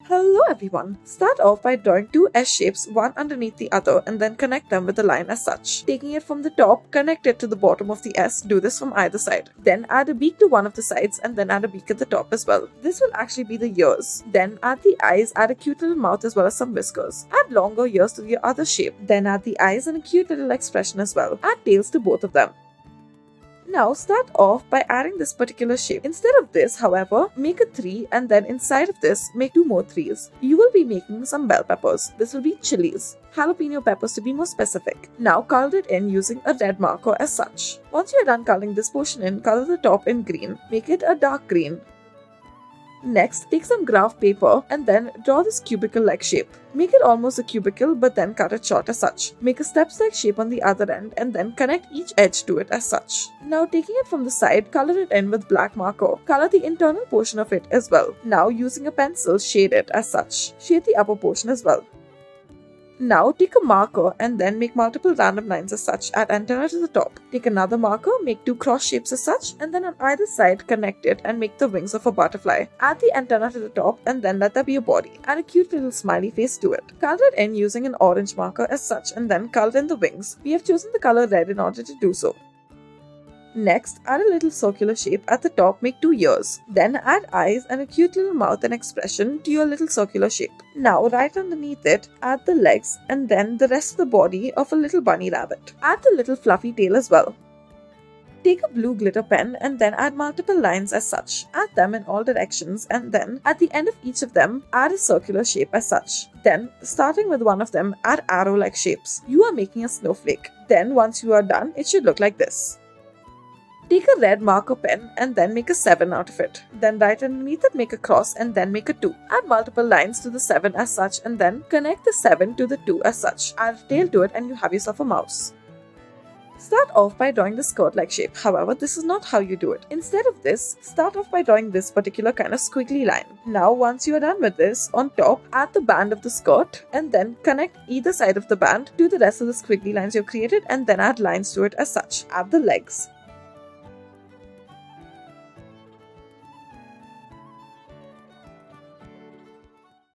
Hello everyone! Start off by drawing two S shapes, one underneath the other, and then connect them with a line as such. Taking it from the top, connect it to the bottom of the S, do this from either side. Then add a beak to one of the sides and then add a beak at the top as well. This will actually be the ears. Then add the eyes, add a cute little mouth as well as some whiskers. Add longer ears to your other shape. Then add the eyes and a cute little expression as well. Add tails to both of them. Now start off by adding this particular shape. Instead of this, however, make a 3 and then inside of this, make 2 more 3s. You will be making some bell peppers. This will be chilies. Jalapeno peppers to be more specific. Now color it in using a red marker as such. Once you are done coloring this portion in, color the top in green. Make it a dark green. Next, take some graph paper and then draw this cubicle-like shape. Make it almost a cubicle but then cut it short as such. Make a steps-like shape on the other end and then connect each edge to it as such. Now taking it from the side, color it in with black marker. Color the internal portion of it as well. Now using a pencil, shade it as such. Shade the upper portion as well. Now take a marker and then make multiple random lines as such. Add antenna to the top. Take another marker, make 2 cross shapes as such, and then on either side connect it and make the wings of a butterfly. Add the antenna to the top and then let there be a body. Add a cute little smiley face to it. Color it in using an orange marker as such and then color in the wings. We have chosen the color red in order to do so. Next, add a little circular shape at the top, make 2 ears. Then add eyes and a cute little mouth and expression to your little circular shape. Now, right underneath it, add the legs and then the rest of the body of a little bunny rabbit. Add the little fluffy tail as well. Take a blue glitter pen and then add multiple lines as such. Add them in all directions and then, at the end of each of them, add a circular shape as such. Then, starting with one of them, add arrow-like shapes. You are making a snowflake. Then, once you are done, it should look like this. Take a red marker pen and then make a 7 out of it. Then right underneath it make a cross and then make a 2. Add multiple lines to the 7 as such and then connect the 7 to the 2 as such. Add a tail to it and you have yourself a mouse. Start off by drawing the skirt-like shape. However, this is not how you do it. Instead of this, start off by drawing this particular kind of squiggly line. Now, once you are done with this, on top, add the band of the skirt and then connect either side of the band to the rest of the squiggly lines you've created and then add lines to it as such. Add the legs.